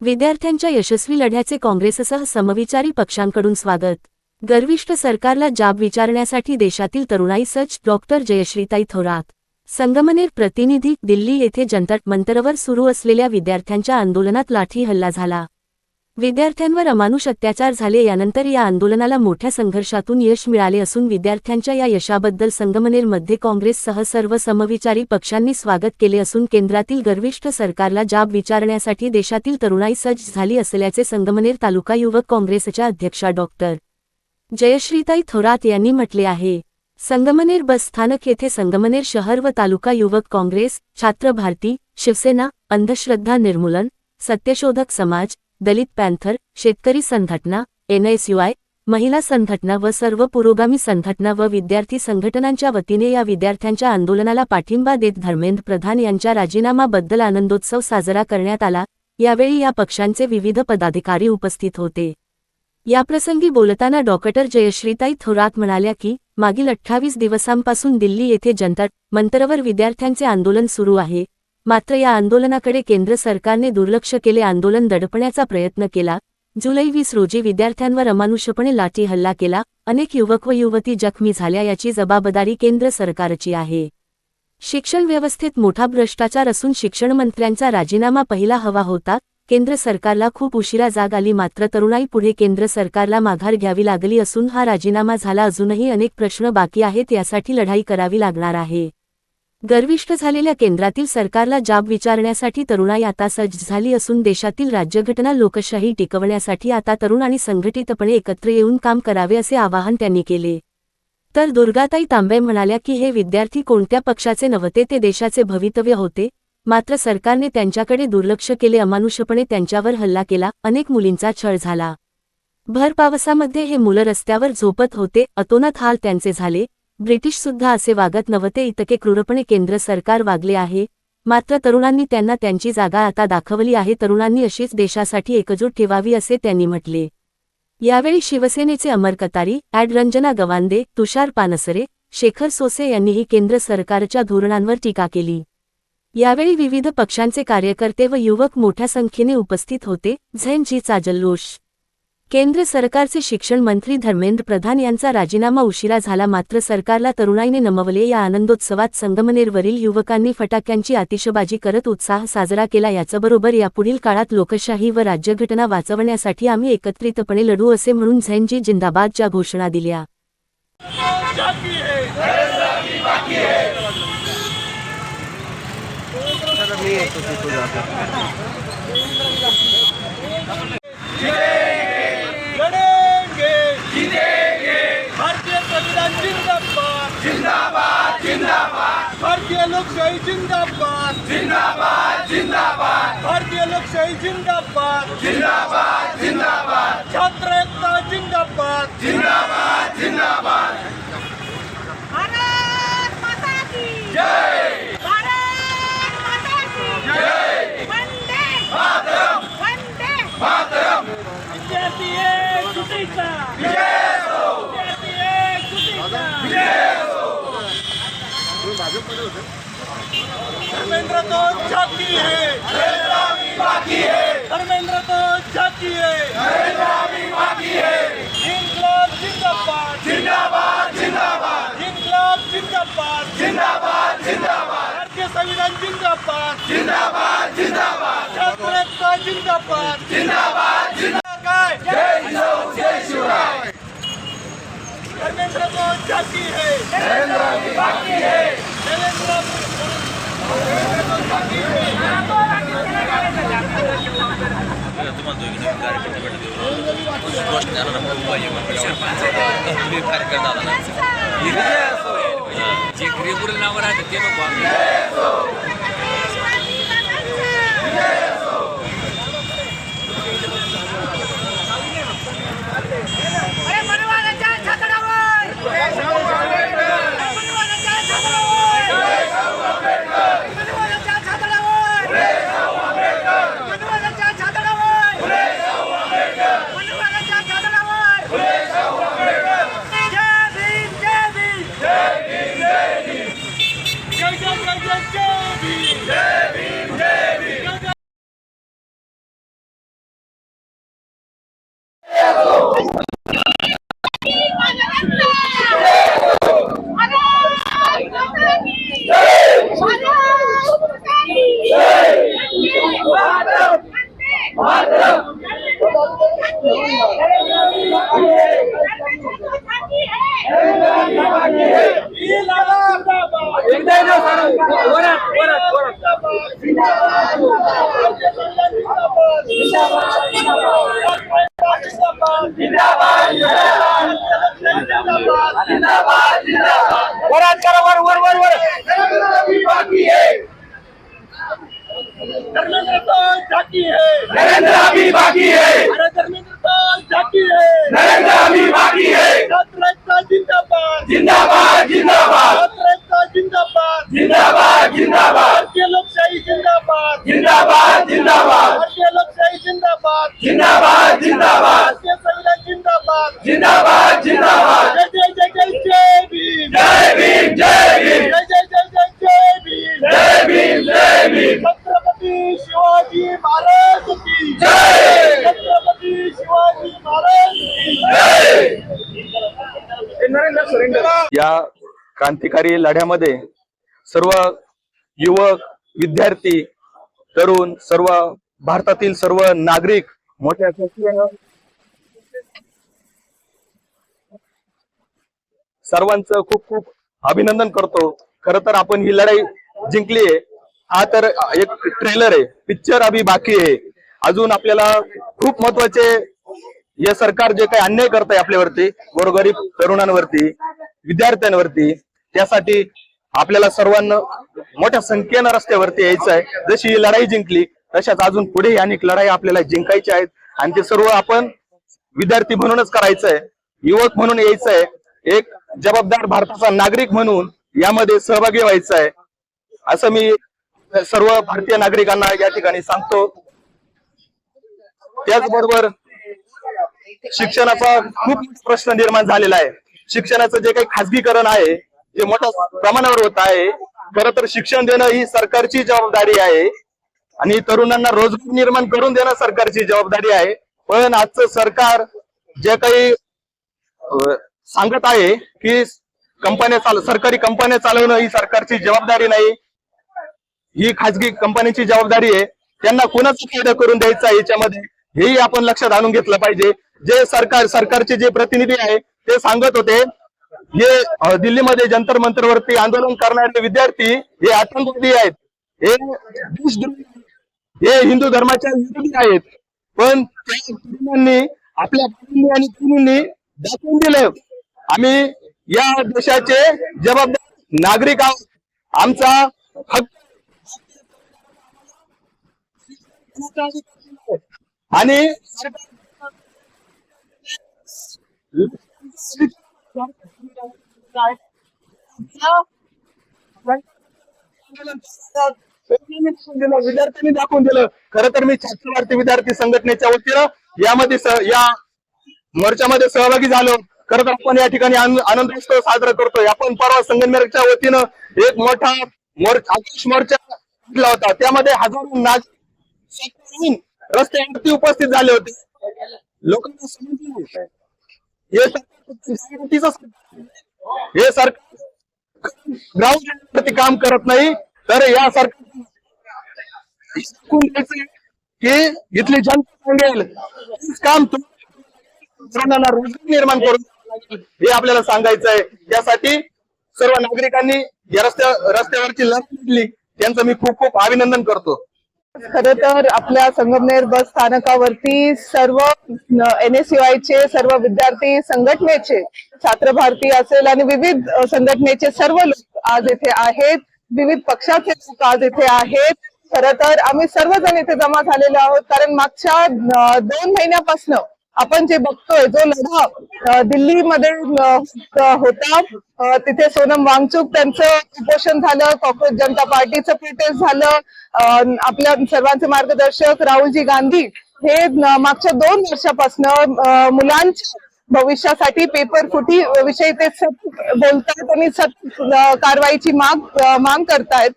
विद्यार्थ्यांच्या यशस्वी लढ्याचे काँग्रेससह समविचारी पक्षांकडून स्वागत। गर्विष्ठ सरकारला जाब विचारण्यासाठी देशातील तरुणाई सज्ज। डॉक्टर जयश्रीताई थोरात। संगमनेर प्रतिनिधी। दिल्ली येथे जंतर मंतरवर सुरू असलेल्या विद्यार्थ्यांच्या आंदोलनात लाठी हल्ला झाला। विद्यार्थ्यांवर अमानुष अत्याचार झाले। यानंतर या आंदोलनाला मोठ्या संघर्षातून यश मिळाले असून विद्यार्थ्यांच्या या यशाबद्दल संगमनेरमध्ये काँग्रेससह सर्व समविचारी पक्षांनी स्वागत केले असून केंद्रातील गर्विष्ठ सरकारला जाब विचारण्यासाठी देशातील तरुणाई सज्ज झाली असल्याचे संगमनेर तालुका युवक काँग्रेसच्या अध्यक्षा डॉक्टर जयश्रीताई थोरात यांनी म्हटले आहे। संगमनेर बस स्थानक येथे संगमनेर शहर व तालुका युवक काँग्रेस, छात्र भारती, शिवसेना, अंधश्रद्धा निर्मूलन, सत्यशोधक समाज, दलित पॅंथर, शेतकरी संघटना, NSUI, महिला संघटना व सर्व पुरोगामी संघटना व विद्यार्थी संघटनांच्या वतीने या विद्यार्थ्यांच्या आंदोलनाला पाठिंबा देत धर्मेंद्र प्रधान यांच्या राजीनामाबद्दल आनंदोत्सव साजरा करण्यात आला। यावेळी या पक्षांचे विविध पदाधिकारी उपस्थित होते। याप्रसंगी बोलताना डॉक्टर जयश्रीताई थोरात म्हणाल्या की मागील 28 दिवसांपासून दिल्ली येथे जंतर मंतरवर विद्यार्थ्यांचे आंदोलन सुरू आहे। मात्र या आंदोलनाकडे केंद्र सरकारने दुर्लक्ष केले। आंदोलन दडपण्याचा प्रयत्न केला। जुलै 20 रोजी विद्यार्थ्यांवर अमानुषपणे लाठी हल्ला केला। अनेक युवक व युवती जखमी झाल्या। याची जबाबदारी केंद्र सरकारची आहे। शिक्षण व्यवस्थेत मोठा भ्रष्टाचार असून शिक्षण मंत्र्यांचा राजीनामा पहिला हवा होता। केंद्र सरकारला खूप उशिरा जाग आली। मात्र तरुणाई पुढे केंद्र सरकारला माघार घ्यावी लागली असून हा राजीनामा झाला। अजूनही अनेक प्रश्न बाकी आहेत। यासाठी लढाई करावी लागणार आहे। गर्विष्ठ झालेल्या केंद्रातील सरकारला जाब विचारण्यासाठी तरुणाई आता सज्ज झाली असून देशातील राज्यघटना लोकशाही टिकवण्यासाठी आता तरुण आणि संघटितपणे एकत्र येऊन काम करावे असे आवाहन त्यांनी केले। तर दुर्गाताई तांबे म्हणाल्या की हे विद्यार्थी कोणत्या पक्षाचे नव्हते, ते देशाचे भवितव्य होते। मात्र सरकारने त्यांच्याकडे दुर्लक्ष केले। अमानुषपणे त्यांच्यावर हल्ला केला। अनेक मुलींचा छळ झाला। भर पावसामध्ये हे मुलं रस्त्यावर झोपत होते। अतोनात हाल त्यांचे झाले। ब्रिटिश सुद्धा असे वागत नव्हते। इतके क्रूरपणे केंद्र सरकार वागले आहे। मात्र तरुणांनी त्यांना त्यांची जागा आता दाखवली आहे। तरुणांनी अशीच देशासाठी एकजूट ठेवावी असे त्यांनी म्हटले। यावेळी शिवसेनेचे अमर कतारी, रंजना गवांदे, तुषार पानसरे, शेखर सोसे यांनीही केंद्र सरकारच्या धोरणांवर टीका केली। यावेळी विविध पक्षांचे कार्यकर्ते व युवक मोठ्या संख्येने उपस्थित होते। झेंजीचा जल्लोष। केंद्र सरकारचे शिक्षण मंत्री धर्मेंद्र प्रधान यांचा राजीनामा उशिरा झाला। मात्र सरकारला तरुणाईने नमवले। या आनंदोत्सवात संगमनेरवरील युवकांनी फटाक्यांची आतिषबाजी करत उत्साह साजरा केला। याचबरोबर यापुढील काळात लोकशाही व राज्यघटना वाचवण्यासाठी आम्ही एकत्रितपणे लढू असे म्हणून झेंजी जिंदाबादच्या घोषणा दिल्या। जिंदाबाद जिंदाबाद भारतीय लोकशाही जिंदाबाद जिंदाबाद जिंदाबाद भारतीय लोकशाही जिंदाबाद जिंदाबाद जिंदाबाद छात्र एकता जिंदाबाद जिंदाबाद जिंदाबाद भारत माता की जय भारत माता की जय वंदे मातरम वंदे मातरम विद्यार्थी एक जुटीचा विजय हो विद्यार्थी एक जुटीचा विजय हो धर्मेंद्र तो जाती है नरेंद्र अभी बाकी है धर्मेंद्र तो जाती है नरेंद्र अभी बाकी है इनकलाब जिंदाबाद जिंदाबाद जिंदाबाद इनकलाब जिंदाबाद जिंदाबाद जिंदाबाद भारतीय संविधान जिंदाबाद जिंदाबाद जिंदाबाद छात्र एकता जिंदाबाद जिंदाबाद जिंदाबाद जय जिजाऊ जय शिवराय धर्मेंद्र तो जाती है नरेंद्र अभी बाकी है नरेंद्र जय धर्मेंद्र तो जाती है, नरेंद्र अभी बाकी है, अरे धर्मेंद्र तो जाती है, नरेंद्र अभी बाकी है। छात्र एकता जिंदाबाद, जिंदाबाद जिंदाबाद छात्र एकता जिंदाबाद, जिंदाबाद जिंदाबाद भारतीय लोकशाही जिंदाबाद, जिंदाबाद जिंदाबाद भारतीय लोकशाही जिंदाबाद, जिंदाबाद जिंदाबाद भारतीय संविधान जिंदाबाद, जिंदाबाद जिंदाबाद जय जय जय जय जय भीम, जय भीम जय भीम जय जय जय जय जय भीम, जय भीम जय भीम छत्रपती शिवाजी महाराज की जय छत्रपती शिवाजी महाराज की जय। या क्रांतिकारी लढ्यामध्ये सर्व युवक, विद्यार्थी, तरुण, सर्व भारतातील सर्व नागरिक मोठ्या संख्येनं सर्वांचं खूप खूप अभिनंदन करतो। खरं तर आपण ही लढाई जिंकली आहे। हा तर एक ट्रेलर आहे, पिक्चर अभी बाकी आहे। अजून आपल्याला खूप महत्वाचे हे सरकार जे काही अन्याय करत आहे आपल्यावरती, गोरगरीब तरुणांवरती, विद्यार्थ्यांवरती, त्यासाठी आपल्याला सर्वांना मोठ्या संख्येनं रस्त्यावरती यायचं आहे। जशी ही लढाई जिंकली तशाच अजून पुढे अनेक लढाई आपल्याला जिंकायच्या आहेत आणि ते सर्व आपण विद्यार्थी म्हणूनच करायचं आहे, युवक म्हणून यायचं आहे, एक जबाबदार भारताचा नागरिक म्हणून यामध्ये सहभागी व्हायचं आहे असं मी सर्व भारतीय नागरिकांना या ठिकाणी सांगतो। त्याचबरोबर शिक्षणाचा खूप प्रश्न निर्माण झालेला आहे। शिक्षणाचं जे काही खासगीकरण आहे ते मोठ्या प्रमाणावर होत आहे। खरं तर शिक्षण देणं ही सरकारची जबाबदारी आहे आणि तरुणांना रोजगार निर्माण करून देणं सरकारची जबाबदारी आहे। पण आजचं सरकार जे काही सांगत आहे की सरकारी कंपन्या चालवणं ही सरकारची जबाबदारी नाही, ही खाजगी कंपन्यांची जबाबदारी आहे। त्यांना कोणाचा फायदा करून द्यायचा याच्यामध्ये हेही आपण लक्षात आणून घेतलं पाहिजे। जे सरकारचे जे प्रतिनिधी आहे ते सांगत होते हे दिल्लीमध्ये जंतर मंतरवरती आंदोलन करणारे विद्यार्थी हे आतंकवादी आहेत, हे हिंदू धर्माच्या विरोधी आहेत। पण त्या तरुणांनी आपल्या आणि तरुणांनी दाखवून दिलं आम्ही या देशाचे जबाबदार नागरिक आहोत, आमचा हक्क आणि विद्यार्थ्यांनी दाखवून दिलं। खरं तर मी छात्र भारती विद्यार्थी संघटनेच्या वतीनं यामध्ये या मोर्चामध्ये सहभागी झालो। खरं तर आपण या ठिकाणी आनंदोत्सव साजरा करतोय। आपण परवा संगमनेरच्या वतीनं एक मोठा आकाश मोर्चा घेतला होता, त्यामध्ये हजारो नागरिक रस्त्यावरती उपस्थित झाले होते। लोकांना समजलं हे सरकार ग्राउंड वरती काम करत नाही, तर या सरकार की इथली जनता सांगेल काम तरुणांना रोजगार निर्माण करून हे आपल्याला सांगायचं आहे। त्यासाठी सर्व नागरिकांनी या रस्त्यावरची लढत घेतली, त्यांचं मी खूप खूप अभिनंदन करतो। खरं तर आपल्या संगमनेर बस स्थानकावरती सर्व NSUI सर्व विद्यार्थी संघटनेचे, छात्र भारती असेल आणि विविध संघटनेचे सर्व लोक आज इथे आहेत, विविध पक्षाचे लोक आज इथे आहेत। खरं तर आम्ही सर्वजण इथे जमा झालेलो आहोत कारण मागच्या 2 महिन्यापासून आपण जे बघतोय जो लढा दिल्लीमध्ये होता, तिथे सोनम वांगचुक त्यांचं उपोषण झालं, कॉक्रोच जनता पार्टीचं प्रोटेस्ट झालं, आपल्या सर्वांचे मार्गदर्शक राहुलजी गांधी हे मागच्या 2 वर्षापासून मुलांच्या भविष्यासाठी पेपर फुटी विषयी ते सतत बोलतात आणि सतत कारवाईची माग करतायत।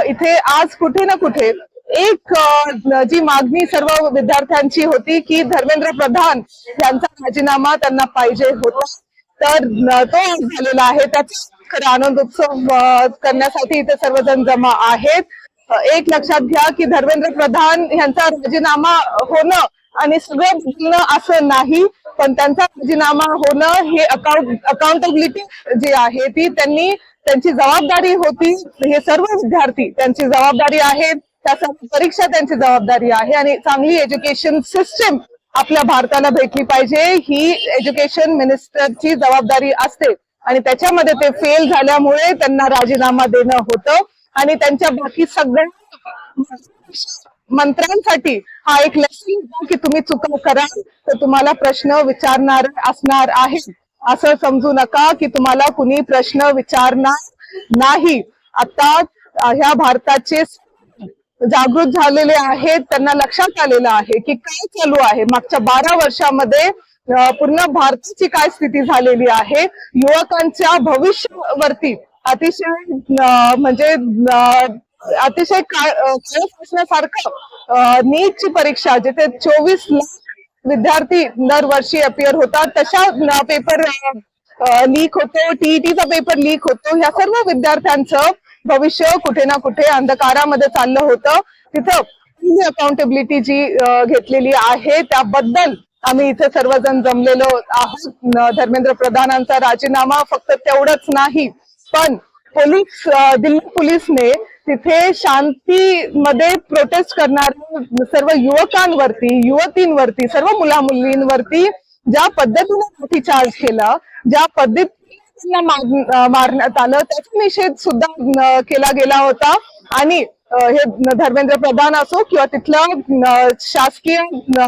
इथे आज कुठे ना कुठे एक जी मागणी सर्व विद्यार्थ्यांची होती की धर्मेंद्र प्रधान यांचा राजीनामा त्यांना पाहिजे होता, तर तो आज झालेला आहे. त्याचा खरा आनंद उत्सव करण्यासाठी इथे सर्वजण जमा आहेत. एक लक्षात घ्या की धर्मेंद्र प्रधान यांचा राजीनामा होणं आणि सगळं बोलणं असं नाही, पण त्यांचा राजीनामा होणं हे अकाउंटेबिलिटी जी आहे ती त्यांची जबाबदारी होती. हे सर्व विद्यार्थी त्यांची जबाबदारी आहे, त्या सर्व परीक्षा त्यांची जबाबदारी आहे आणि चांगली एज्युकेशन सिस्टम आपल्या भारताला भेटली पाहिजे ही एज्युकेशन मिनिस्टरची जबाबदारी असते आणि त्याच्यामध्ये ते फेल झाल्यामुळे त्यांना राजीनामा देणं होतं आणि त्यांच्या बाकी सगळ्या मंत्र्यांसाठी हा एक लेसन होता की तुम्ही चुका कराल तर तुम्हाला प्रश्न विचारणार असणार आहे. असं समजू नका की तुम्हाला कुणी प्रश्न विचारणार नाही. आता ह्या भारताचे जागृत झालेले आहेत, त्यांना लक्षात आलेलं आहे की काय चालू आहे. मागच्या 12 वर्षामध्ये पूर्ण भारताची काय स्थिती झालेली आहे. युवकांच्या भविष्यावरती अतिशय असण्यासारखं नीटची परीक्षा जिथे 24 लाख विद्यार्थी दरवर्षी अपिअर होतात, तशा पेपर लीक होतो, टीईटीचा पेपर लीक होतो. ह्या सर्व विद्यार्थ्यांचं भविष्य कुठे ना कुठे अंधकारामध्ये चाललं होतं. तिथं अकाउंटेबिलिटी जी घेतलेली आहे त्याबद्दल आम्ही इथे सर्वजण जमलेलो आहोत. धर्मेंद्र प्रधानांचा राजीनामा फक्त तेवढंच नाही, पण दिल्ली पोलीसने तिथे शांतीमध्ये प्रोटेस्ट करणाऱ्या सर्व युवकांवरती, युवतींवरती, सर्व मुला मुलींवरती ज्या पद्धतीने लाठीचार्ज केला, ज्या पद्धतीने मारण्यात आलं त्याचा निषेध सुद्धा केला गेला होता. आणि हे धर्मेंद्र प्रधान असो किंवा तिथलं शासकीय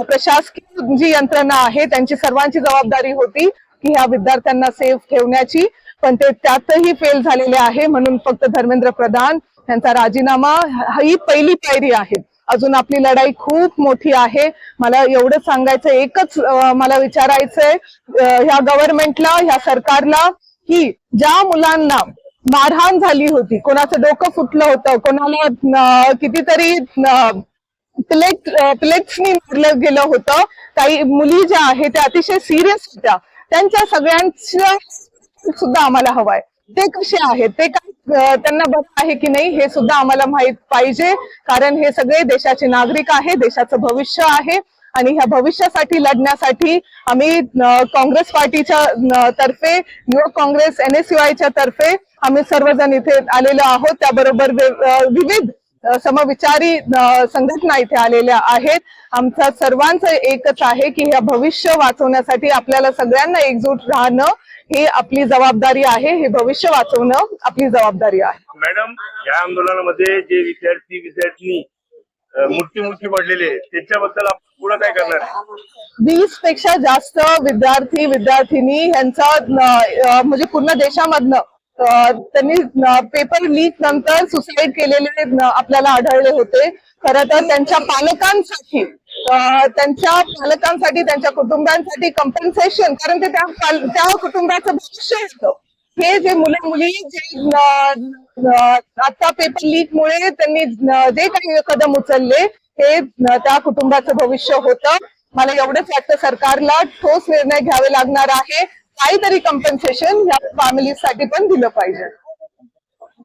प्रशासकीय जी यंत्रणा आहे त्यांची सर्वांची जबाबदारी होती की ह्या विद्यार्थ्यांना सेफ ठेवण्याची, पण ते त्यातही फेल झालेले आहे. म्हणून फक्त धर्मेंद्र प्रधान यांचा राजीनामा ही पहिली पायरी आहे. अजून आपली लढाई खूप मोठी आहे. मला एवढं सांगायचं, एकच मला विचारायचंय ह्या गव्हर्नमेंटला, ह्या सरकारला की ज्या मुलांना मारहाण झाली होती, कोणाचं डोकं फुटलं होतं, कोणाला कितीतरी प्लेट्सनी मारलं गेलं होतं, काही मुली ज्या आहेत त्या अतिशय सिरियस होत्या, त्यांच्या सगळ्यांच्या सुद्धा आम्हाला हवाय. ते कसे आहेत, ते काय त्यांना बरं आहे की नाही हे सुद्धा आम्हाला माहित पाहिजे, कारण हे सगळे देशाचे नागरिक आहे, देशाचं भविष्य आहे. आणि ह्या भविष्यासाठी लढण्यासाठी आम्ही काँग्रेस पार्टीच्या तर्फे, युवक काँग्रेस NSUIच्या तर्फे आम्ही सर्वजण इथे आलेलो आहोत. त्याबरोबर विविध समविचारी संघटना इथे आलेल्या आहेत. आमचा सर्वांचं एकच आहे की ह्या भविष्य वाचवण्यासाठी आपल्याला सगळ्यांना एकजूट राहणं ही आपली जबाबदारी आहे. हे भविष्य वाचवणं आपली जबाबदारी आहे. मॅडम, या आंदोलनामध्ये जे विद्यार्थी मृत्यू पडलेले त्याच्याबद्दल आपण पुढे काय करणार? 20 पेक्षा जास्त विद्यार्थी-विद्यार्थिनी यांचा म्हणजे पूर्ण देशामधनं त्यांनी पेपर लीक नंतर सुसाईड केलेले आपल्याला आढळले होते. खरं तर त्यांच्या पालकांसाठी, त्यांच्या कुटुंबांसाठी कम्पेन्सेशन, कारण ते त्या कुटुंबाचं भविष्य होतं. हे जे मुलं मुली जे आता पेपर लीक मुळे त्यांनी जे काही कदम उचलले हे त्या कुटुंबाचं भविष्य होतं. मला एवढंच वाटतं सरकारला ठोस निर्णय घ्यावे लागणार आहे. काहीतरी कम्पेन्सेशन या फॅमिलीसाठी पण दिलं पाहिजे.